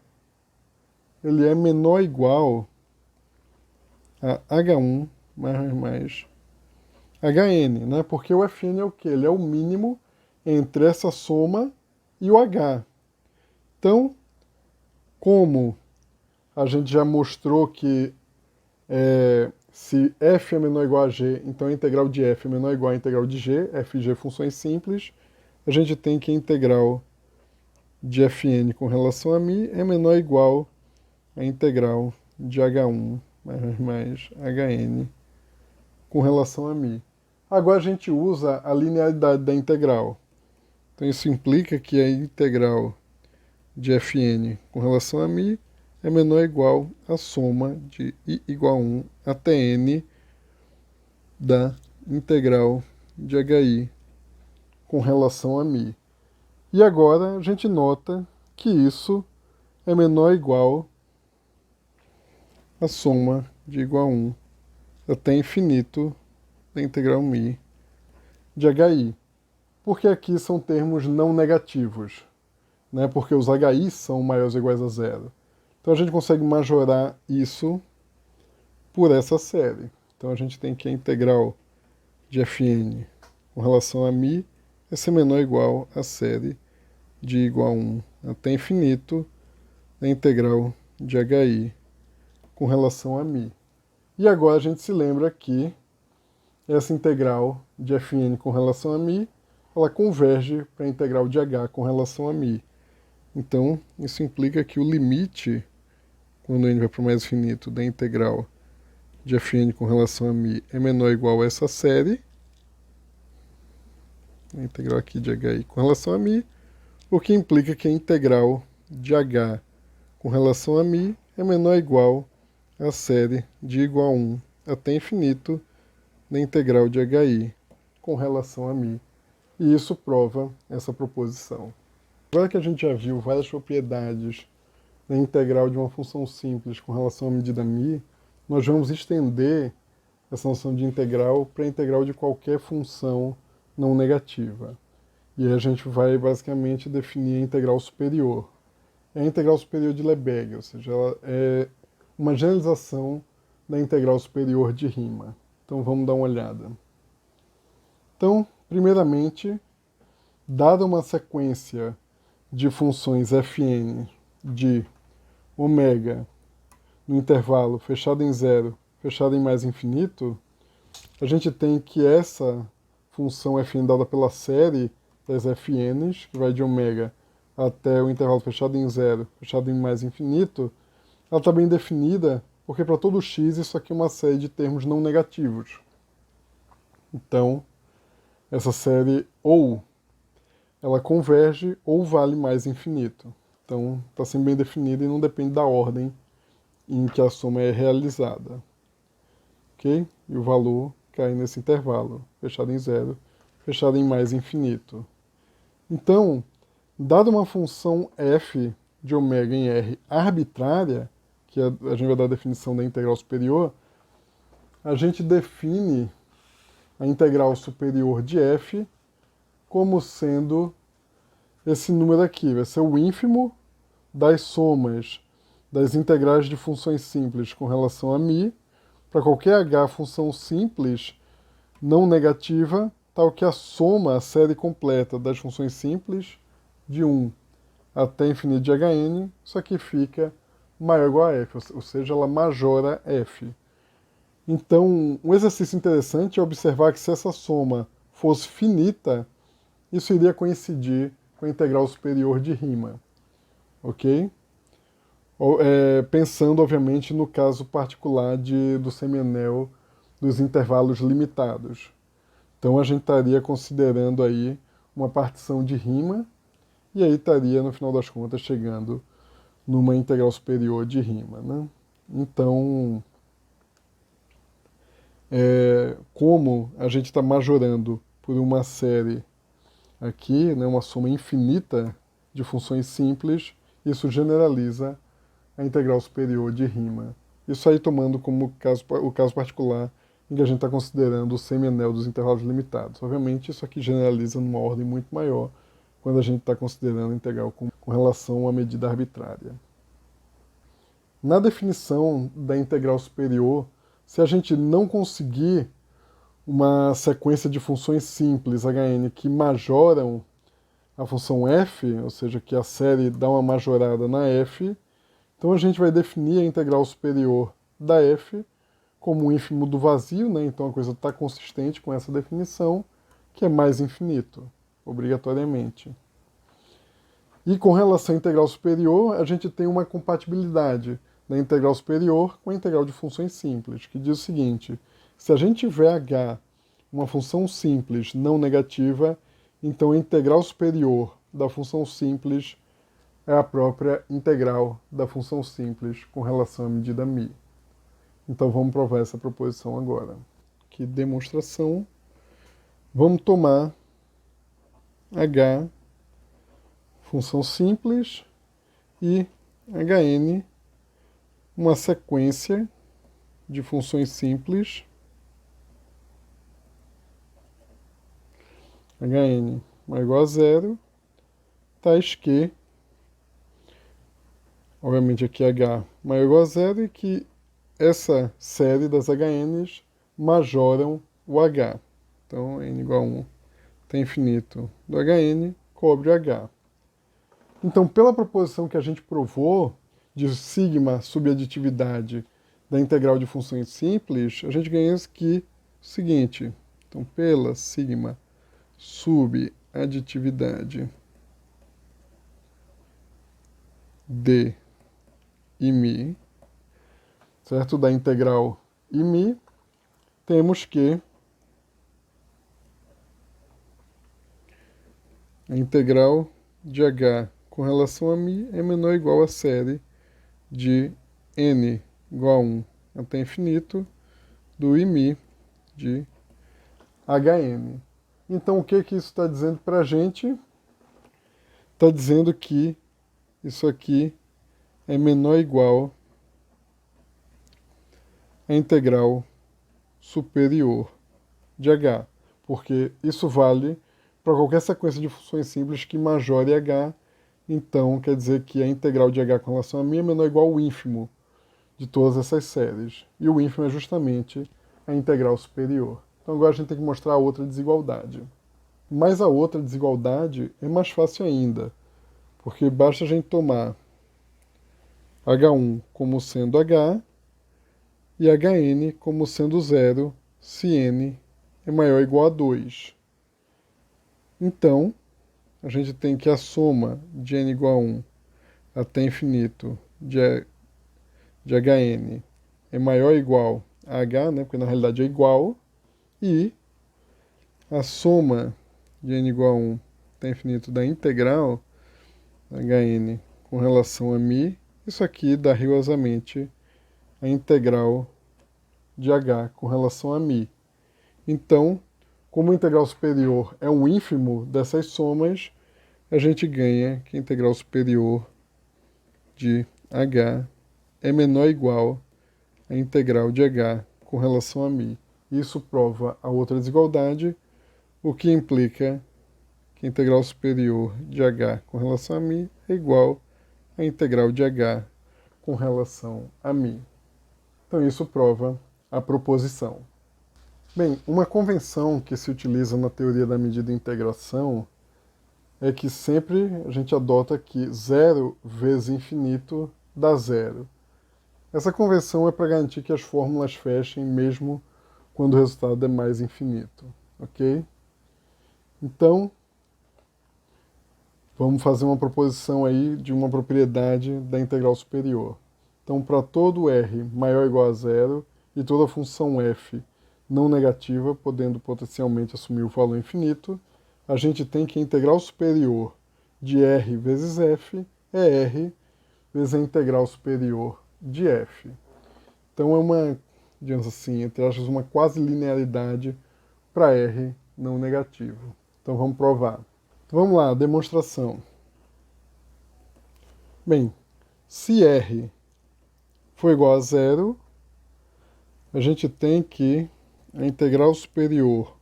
ele é menor ou igual a h1 mais hn, né? Porque o fn é o quê? Ele é o mínimo entre essa soma e o h. Então, como a gente já mostrou que se f é menor ou igual a g, então a integral de f é menor ou igual à integral de g, f e g funções simples, a gente tem que a integral de fn com relação a μ é menor ou igual à integral de h1 mais hn com relação a μ. Agora a gente usa a linearidade da integral. Então isso implica que a integral de fn com relação a μ é menor ou igual à soma de i igual a 1 até n da integral de hi com relação a μ. E agora a gente nota que isso é menor ou igual à soma de igual a 1 até infinito da integral μ de hi. Porque aqui são termos não negativos, né? Porque os hi são maiores ou iguais a zero. Então a gente consegue majorar isso por essa série. Então a gente tem que a integral de fn com relação a μ é ser menor ou igual à série de igual a 1 até infinito da integral de hi com relação a μ. E agora a gente se lembra que essa integral de fn com relação a μ, ela converge para a integral de h com relação a μ. Então, isso implica que o limite, quando n vai para o mais infinito, da integral de fn com relação a μ é menor ou igual a essa série, a integral aqui de hi com relação a μ, o que implica que a integral de h com relação a μ é menor ou igual à série de igual a 1 até infinito da integral de hi com relação a μ. E isso prova essa proposição. Agora que a gente já viu várias propriedades da integral de uma função simples com relação à medida μ, nós vamos estender essa noção de integral para a integral de qualquer função não negativa. E aí a gente vai basicamente definir a integral superior. É a integral superior de Lebesgue, ou seja, ela é uma generalização da integral superior de Riemann. Então vamos dar uma olhada. Então, primeiramente, dada uma sequência de funções fn de ômega no intervalo fechado em zero, fechado em mais infinito, a gente tem que essa função fn dada pela série das fn's, que vai de ômega até o intervalo fechado em zero, fechado em mais infinito, ela está bem definida, porque para todo x isso aqui é uma série de termos não negativos. Então, essa série ou ela converge ou vale mais infinito. Então, está sendo bem definida e não depende da ordem em que a soma é realizada. Ok? E o valor cai nesse intervalo, fechado em zero, fechado em mais infinito. Então, dada uma função f de ômega em R arbitrária, que a gente vai dar a definição da integral superior, a gente define a integral superior de f como sendo esse número aqui, vai ser o ínfimo das somas das integrais de funções simples com relação a μ, para qualquer h função simples não negativa, tal que a soma, a série completa das funções simples, de 1 até infinito de hn, isso aqui fica maior ou igual a f, ou seja, ela majora f. Então, um exercício interessante é observar que se essa soma fosse finita, isso iria coincidir com a integral superior de Riemann, ok? Pensando, obviamente, no caso particular do semianel dos intervalos limitados. Então a gente estaria considerando aí uma partição de Riemann, e aí estaria, no final das contas, chegando numa integral superior de Riemann, né? Então, como a gente está majorando por uma série aqui, né, uma soma infinita de funções simples, isso generaliza a integral superior de Riemann. Isso aí tomando como o caso particular em que a gente está considerando o semianel dos intervalos limitados. Obviamente, isso aqui generaliza numa ordem muito maior quando a gente está considerando a integral com relação a uma medida arbitrária. Na definição da integral superior, se a gente não conseguir uma sequência de funções simples Hn que majoram a função f, ou seja, que a série dá uma majorada na f, então a gente vai definir a integral superior da f como o ínfimo do vazio, né? Então a coisa está consistente com essa definição, que é mais infinito, obrigatoriamente. E com relação à integral superior, a gente tem uma compatibilidade da integral superior com a integral de funções simples, que diz o seguinte: se a gente tiver h uma função simples não negativa, então a integral superior da função simples é a própria integral da função simples com relação à medida μ. Então vamos provar essa proposição agora. Que demonstração. Vamos tomar h, função simples, e Hn, uma sequência de funções simples, Hn maior ou igual a zero, tais que, obviamente aqui h maior ou igual a zero, e que essa série das Hns majoram o h. Então, n igual a 1 até infinito do Hn cobre o h. Então, pela proposição que a gente provou de sigma subaditividade da integral de funções simples, a gente ganha aqui o seguinte. Então, pela sigma subaditividade d e μ, certo? Da integral e μ, temos que a integral de h com relação a μ é menor ou igual a série de n igual a 1 até infinito do Iμ de Hn. Então, o que isso está dizendo para a gente? Está dizendo que isso aqui é menor ou igual a integral superior de h, porque isso vale para qualquer sequência de funções simples que majore h. Então, quer dizer que a integral de h com relação a μ é menor ou igual ao ínfimo de todas essas séries. E o ínfimo é justamente a integral superior. Então agora a gente tem que mostrar a outra desigualdade. Mas a outra desigualdade é mais fácil ainda, porque basta a gente tomar h1 como sendo h e hn como sendo zero se n é maior ou igual a 2. Então, a gente tem que a soma de n igual a 1 até infinito de Hn é maior ou igual a h, né, porque na realidade é igual, e a soma de n igual a 1 até infinito da integral Hn com relação a μ, isso aqui dá rigorosamente a integral de h com relação a μ. Então, como a integral superior é um ínfimo dessas somas, a gente ganha que a integral superior de h é menor ou igual à integral de h com relação a μ. Isso prova a outra desigualdade, o que implica que a integral superior de h com relação a μ é igual à integral de h com relação a μ. Então isso prova a proposição. Bem, uma convenção que se utiliza na teoria da medida de integração é que sempre a gente adota que 0 vezes infinito dá zero. Essa convenção é para garantir que as fórmulas fechem mesmo quando o resultado é mais infinito, ok? Então, vamos fazer uma proposição aí de uma propriedade da integral superior. Então, para todo r maior ou igual a zero e toda função f não negativa, podendo potencialmente assumir o valor infinito, a gente tem que a integral superior de R vezes F é R vezes a integral superior de F. Então é uma, digamos assim, entre aspas, uma quase linearidade para R não negativo. Então vamos provar. Então vamos lá, demonstração. Bem, se R for igual a zero, a gente tem que a integral superior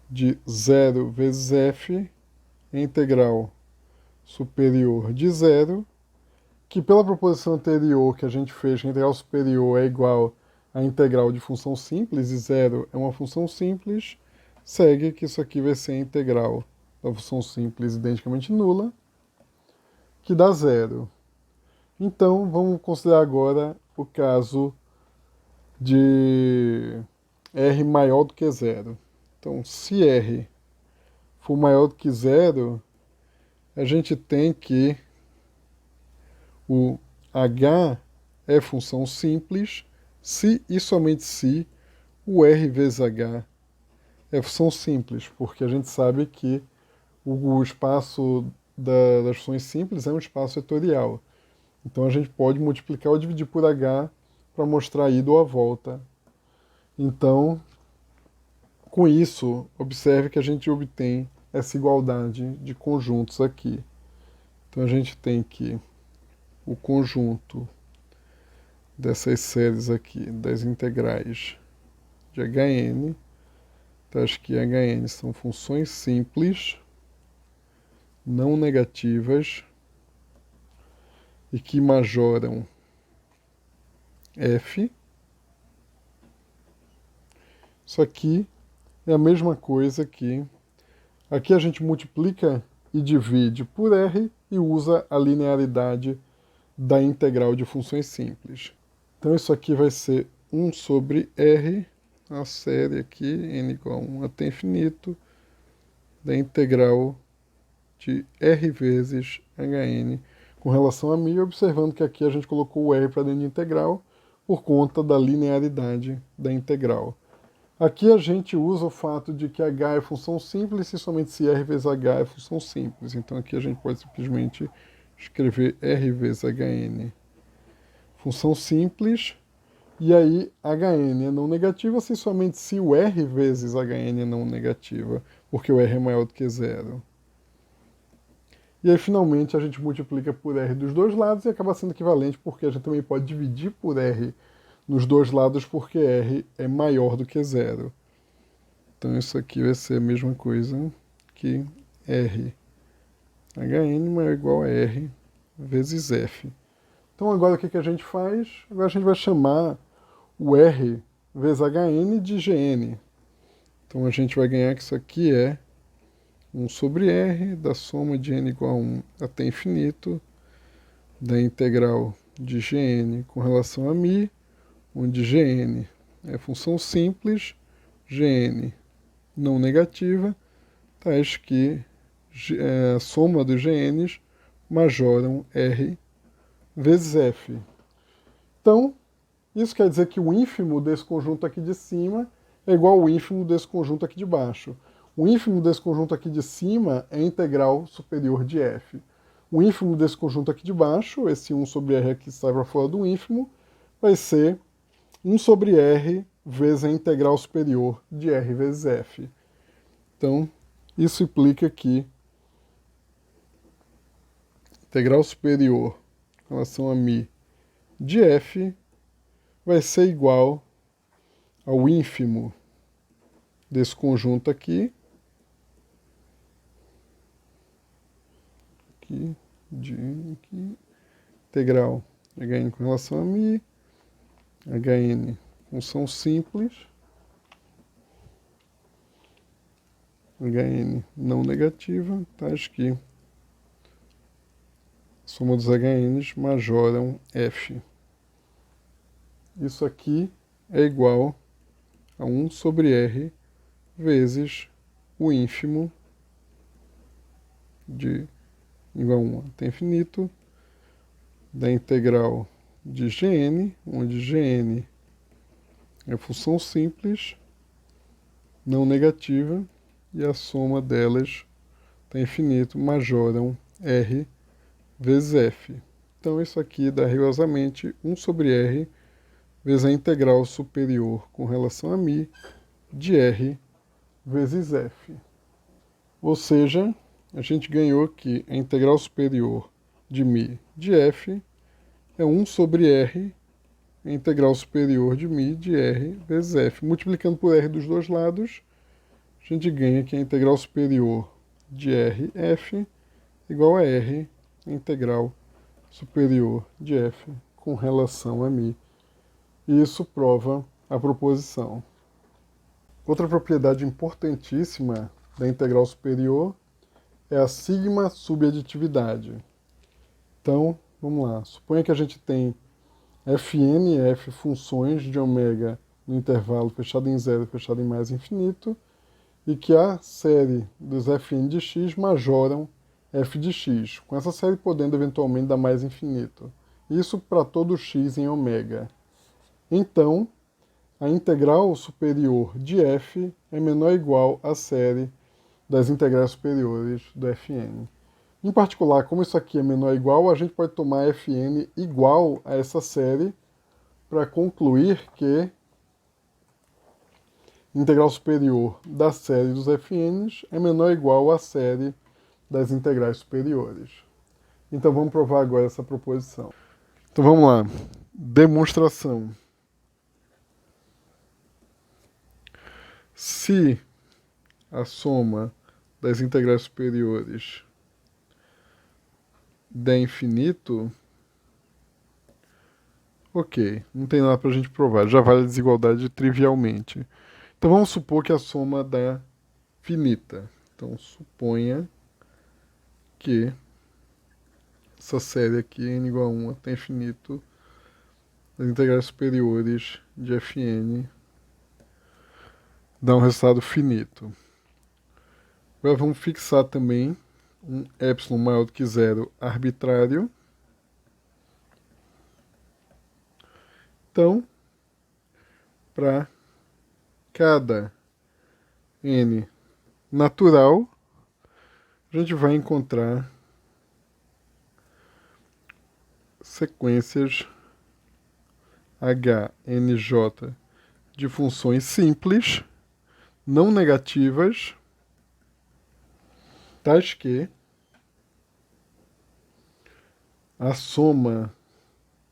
de 0 vezes f é a integral superior de zero, que pela proposição anterior que a gente fez, a integral superior é igual à integral de função simples, e zero é uma função simples, segue que isso aqui vai ser a integral da função simples identicamente nula, que dá zero. Então, vamos considerar agora o caso de R maior do que zero. Então, se R for maior do que zero, a gente tem que o h é função simples se e somente se o R vezes h é função simples, porque a gente sabe que o espaço das funções simples é um espaço vetorial. Então a gente pode multiplicar ou dividir por h para mostrar a ida ou a volta. Então, com isso, observe que a gente obtém essa igualdade de conjuntos aqui. Então a gente tem que o conjunto dessas séries aqui, das integrais de Hn, então acho que Hn são funções simples, não negativas, e que majoram f. Isso aqui é a mesma coisa que aqui a gente multiplica e divide por r e usa a linearidade da integral de funções simples. Então isso aqui vai ser 1 sobre r, a série aqui, n igual a 1 até infinito, da integral de r vezes Hn com relação a μ, observando que aqui a gente colocou o r para dentro de integral por conta da linearidade da integral. Aqui a gente usa o fato de que h é função simples e somente se r vezes h é função simples. Então aqui a gente pode simplesmente escrever r vezes Hn, função simples, e aí Hn é não negativa se somente se o r vezes Hn é não negativa, porque o r é maior do que zero. E aí finalmente a gente multiplica por r dos dois lados e acaba sendo equivalente, porque a gente também pode dividir por r nos dois lados, porque r é maior do que zero. Então isso aqui vai ser a mesma coisa que r Hn maior ou igual a r vezes f. Então agora o que a gente faz? Agora a gente vai chamar o r vezes Hn de Gn. Então a gente vai ganhar que isso aqui é 1 sobre r da soma de n igual a 1 até infinito da integral de Gn com relação a μ, onde Gn é função simples, Gn não negativa, tais que a soma dos Gns majoram r vezes f. Então, isso quer dizer que o ínfimo desse conjunto aqui de cima é igual ao ínfimo desse conjunto aqui de baixo. O ínfimo desse conjunto aqui de cima é a integral superior de f. O ínfimo desse conjunto aqui de baixo, esse 1 sobre r aqui sai para fora do ínfimo, vai ser 1 sobre r vezes a integral superior de r vezes f. Então, isso implica que a integral superior em relação a μ de f vai ser igual ao ínfimo desse conjunto aqui, integral Hn com relação a μ, Hn função simples, Hn não negativa, tais que a soma dos Hns majoram f. Isso aqui é igual a 1 sobre r vezes o ínfimo de igual a 1 até infinito da integral de Gn, onde Gn é função simples, não negativa, e a soma delas está infinito, majoram R vezes F. Então isso aqui dá rigorosamente 1 sobre R vezes a integral superior com relação a μ de R vezes F. Ou seja, a gente ganhou que a integral superior de μ de F é 1 sobre R, a integral superior de μ de R vezes F. Multiplicando por R dos dois lados, a gente ganha que a integral superior de RF igual a R, a integral superior de F com relação a μ. E isso prova a proposição. Outra propriedade importantíssima da integral superior é a sigma subaditividade. Então, vamos lá. Suponha que a gente tem Fn e F funções de ômega no intervalo fechado em zero e fechado em mais infinito, e que a série dos Fn de x majoram f de x, com essa série podendo eventualmente dar mais infinito. Isso para todo x em ômega. Então, a integral superior de f é menor ou igual à série das integrais superiores do Fn. Em particular, como isso aqui é menor ou igual, a gente pode tomar Fn igual a essa série para concluir que a integral superior da série dos Fn's é menor ou igual à série das integrais superiores. Então vamos provar agora essa proposição. Então vamos lá. Demonstração. Se a soma das integrais superiores der infinito, ok, não tem nada para a gente provar, já vale a desigualdade trivialmente. Então vamos supor que a soma dá finita. Então suponha que essa série aqui, n igual a 1 até infinito, das integrais superiores de Fn dá um resultado finito. Agora vamos fixar também um epsilon maior do que zero arbitrário. Então, para cada n natural, a gente vai encontrar sequências HNJ de funções simples, não negativas, tais que a soma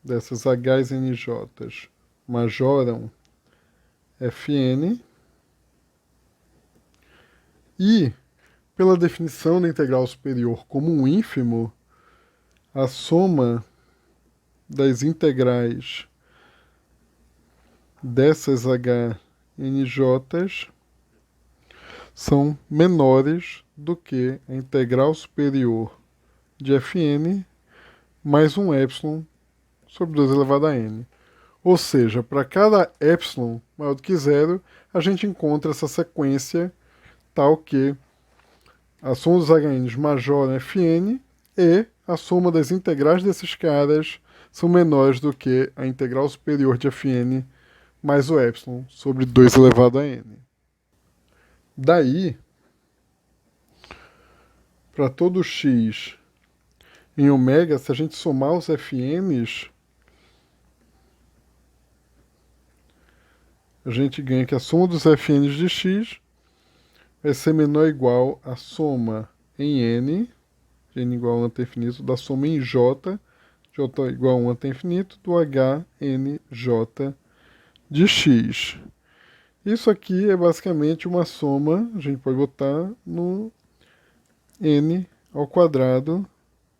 dessas HNJs majoram Fn e, pela definição da integral superior como um ínfimo, a soma das integrais dessas HNJs são menores do que a integral superior de Fn mais um epsilon sobre 2 elevado a n. Ou seja, para cada epsilon maior do que zero, a gente encontra essa sequência tal que a soma dos HNs majora Fn e a soma das integrais desses caras são menores do que a integral superior de Fn mais o epsilon sobre 2 elevado a n. Daí, para todo x em ômega, se a gente somar os Fn's, a gente ganha que a soma dos Fn's de x vai ser menor ou igual à soma em n, n igual a 1 até infinito, da soma em j, j igual a 1 até infinito, do HNJ de x. Isso aqui é basicamente uma soma, a gente pode botar no n ao quadrado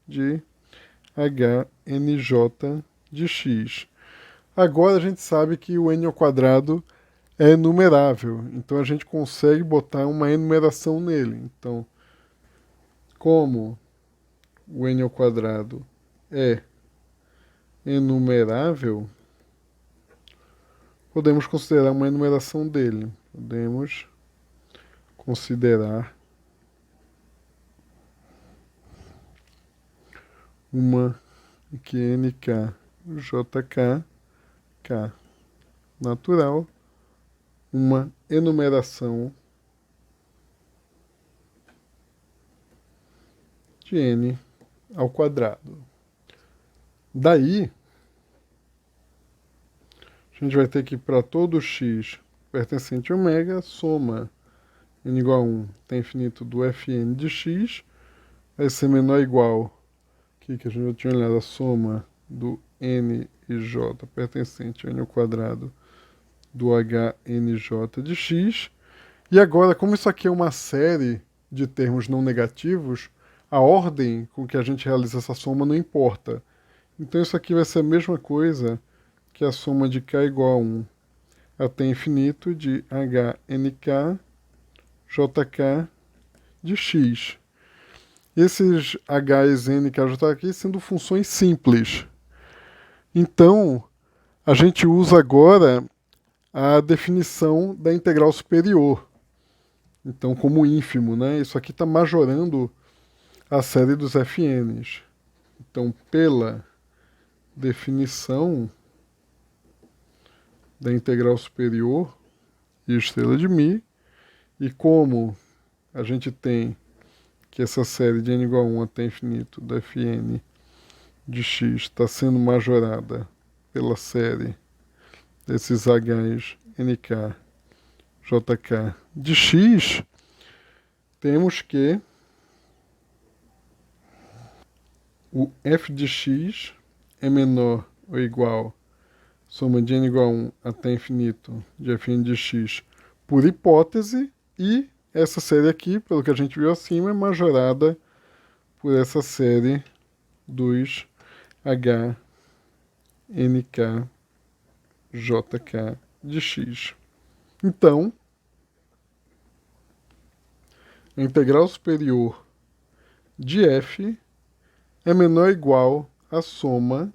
de HNJ de x. Agora a gente sabe que o n ao quadrado é enumerável, então a gente consegue botar uma enumeração nele. Então, como o n ao quadrado é enumerável, podemos considerar uma enumeração dele. Podemos considerar uma QNK JK K natural uma enumeração de n ao quadrado. Daí, a gente vai ter que, para todo x pertencente a ômega, soma n igual a 1 até infinito do fn de x, vai ser menor ou igual, aqui que a gente já tinha olhado, a soma do n e j pertencente a n ao quadrado do hnj de x. E agora, como isso aqui é uma série de termos não negativos, a ordem com que a gente realiza essa soma não importa. Então isso aqui vai ser a mesma coisa que a soma de k igual a 1 até infinito de hnk jk de x. Esses h's, nk, jk aqui sendo funções simples. Então, a gente usa agora a definição da integral superior. Então, como ínfimo, né? Isso aqui está majorando a série dos fn's. Então, pela definição da integral superior e estrela de μ, e como a gente tem que essa série de n igual a 1 até infinito da fn de x está sendo majorada pela série desses h's, nk, jk de x, temos que o f de x é menor ou igual soma de n igual a 1 até infinito de fn de x por hipótese, e essa série aqui, pelo que a gente viu acima, é majorada por essa série dos h, nk, jk de x. Então, a integral superior de f é menor ou igual à soma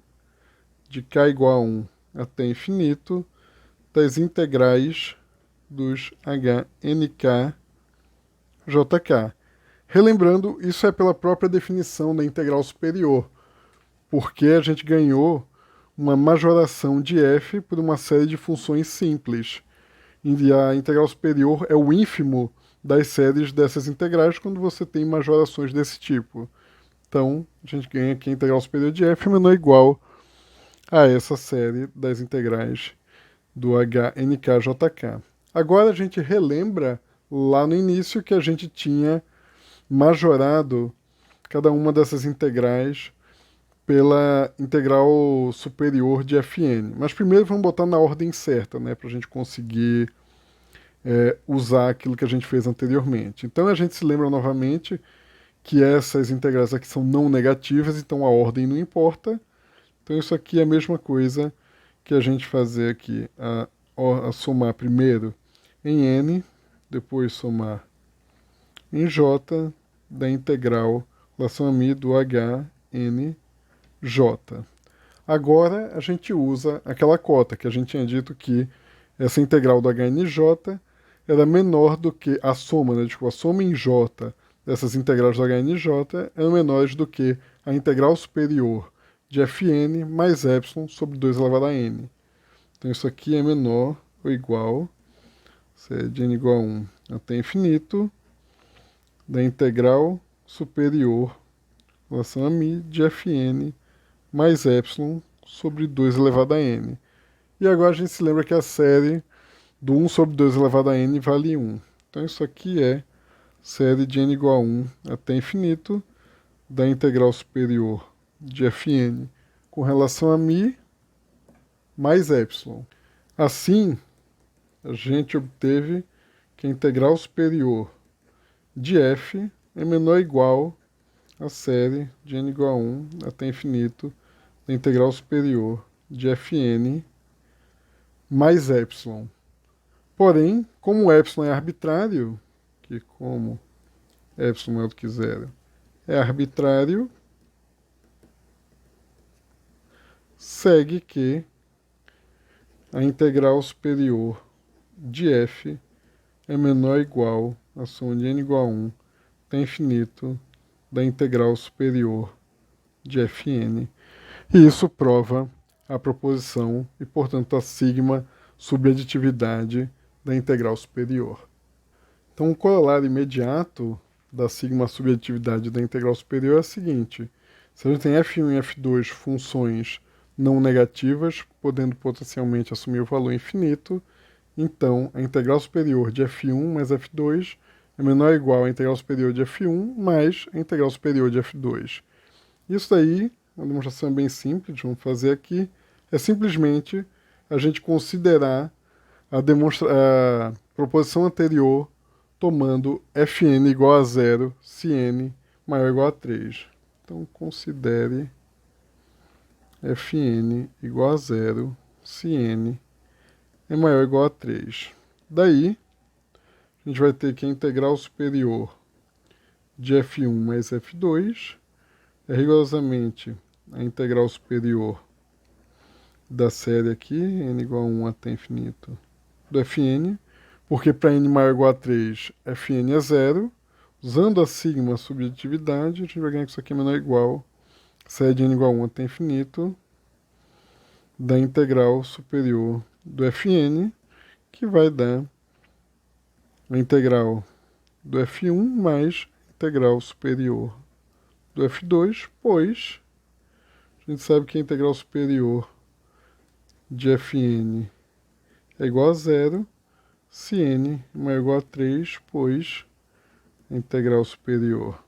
de k igual a 1 até infinito das integrais dos h, nk, jk. Relembrando, isso é pela própria definição da integral superior, porque a gente ganhou uma majoração de f por uma série de funções simples. E a integral superior é o ínfimo das séries dessas integrais quando você tem majorações desse tipo. Então, a gente ganha aqui a integral superior de f menor ou igual a essa série das integrais do h, nk, jk. Agora a gente relembra lá no início que a gente tinha majorado cada uma dessas integrais pela integral superior de fn. Mas primeiro vamos botar na ordem certa, né, para a gente conseguir usar aquilo que a gente fez anteriormente. Então a gente se lembra novamente que essas integrais aqui são não negativas, então a ordem não importa. Então isso aqui é a mesma coisa que a gente fazer aqui, a somar primeiro em n, depois somar em j da integral relação a μ do h, n, j. Agora a gente usa aquela cota que a gente tinha dito que essa integral do HNJ era menor do que a soma, né? Tipo, a soma em j dessas integrais do HNJ eram menores do que a integral superior de fn mais epsilon sobre 2 elevado a n. Então isso aqui é menor ou igual, de n igual a 1 até infinito, da integral superior em relação a μ de fn mais epsilon sobre 2 elevado a n. E agora a gente se lembra que a série do 1 sobre 2 elevado a n vale 1. Então isso aqui é série de n igual a 1 até infinito da integral superior de fn com relação a μ mais epsilon. Assim, a gente obteve que a integral superior de f é menor ou igual a série de n igual a 1 até infinito da integral superior de fn mais epsilon. Porém, como o epsilon é arbitrário, que como epsilon maior do que zero é arbitrário, segue que a integral superior de f é menor ou igual a soma de n igual a 1 até infinito da integral superior de fn. E isso prova a proposição e, portanto, a sigma subaditividade da integral superior. Então, o corolário imediato da sigma subjetividade da integral superior é o seguinte: se a gente tem f1 e f2 funções não negativas, podendo potencialmente assumir o valor infinito, então a integral superior de f1 mais f2 é menor ou igual à integral superior de f1 mais a integral superior de f2. Isso daí, a demonstração é bem simples, vamos fazer aqui, é simplesmente a gente considerar a proposição anterior tomando fn igual a 0 se n maior ou igual a 3. Então, considere fn igual a 0 se n é maior ou igual a 3. Daí, a gente vai ter que a integral superior de f1 mais f2 é rigorosamente a integral superior da série aqui, n igual a 1 até infinito, do fn, porque para n maior ou igual a 3, fn é 0. Usando a sigma subjetividade, a gente vai ganhar que isso aqui é menor ou igual a série de n igual a 1 até infinito da integral superior do fn, que vai dar a integral do f1 mais a integral superior do f2, pois a gente sabe que a integral superior de fn é igual a 0 se n é maior ou igual a 3, pois a integral superior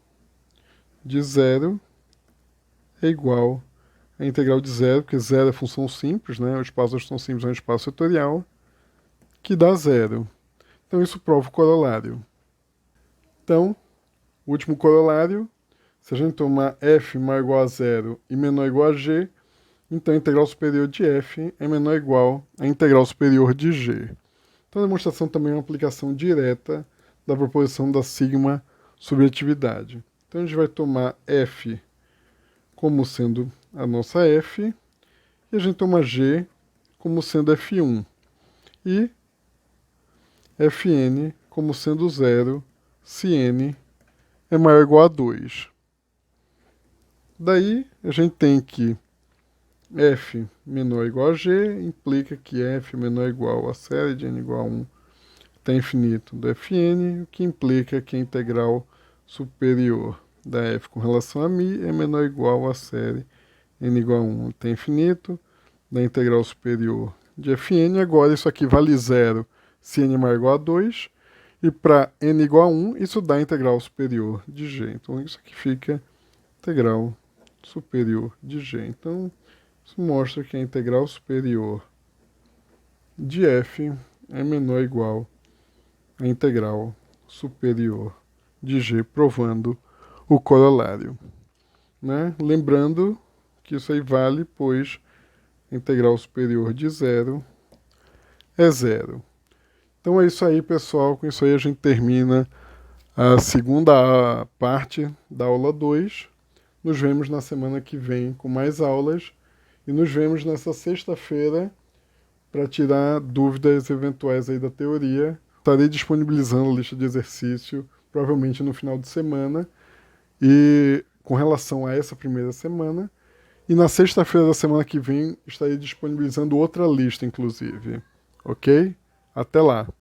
de 0 é igual à integral de 0, porque 0 é função simples, né? O espaço da função simples é um espaço vetorial, que dá 0. Então isso prova o corolário. Então, o último corolário, se a gente tomar f maior ou igual a 0 e menor ou igual a g, então a integral superior de f é menor ou igual à integral superior de g. Então a demonstração também é uma aplicação direta da proposição da sigma subjetividade. Então a gente vai tomar f como sendo a nossa f, e a gente toma g como sendo f1, e fn como sendo 0 se n é maior ou igual a 2. Daí a gente tem que f menor ou igual a g implica que f menor ou igual a série de n igual a 1 até infinito do fn, o que implica que a integral superior da f com relação a μ é menor ou igual a série n igual a 1 até infinito da integral superior de fn. Agora isso aqui vale 0 se n é maior ou igual a 2, e para n igual a 1, isso dá a integral superior de g. Então isso aqui fica integral superior de g. Então isso mostra que a integral superior de f é menor ou igual à integral superior de g, provando o corolário. Né? Lembrando que isso aí vale, pois a integral superior de 0 é 0. Então é isso aí, pessoal. Com isso aí a gente termina a segunda parte da aula 2. Nos vemos na semana que vem com mais aulas. E nos vemos nessa sexta-feira para tirar dúvidas eventuais aí da teoria. Estarei disponibilizando a lista de exercício, provavelmente no final de semana, e com relação a essa primeira semana. E na sexta-feira da semana que vem estarei disponibilizando outra lista, inclusive. Ok? Até lá!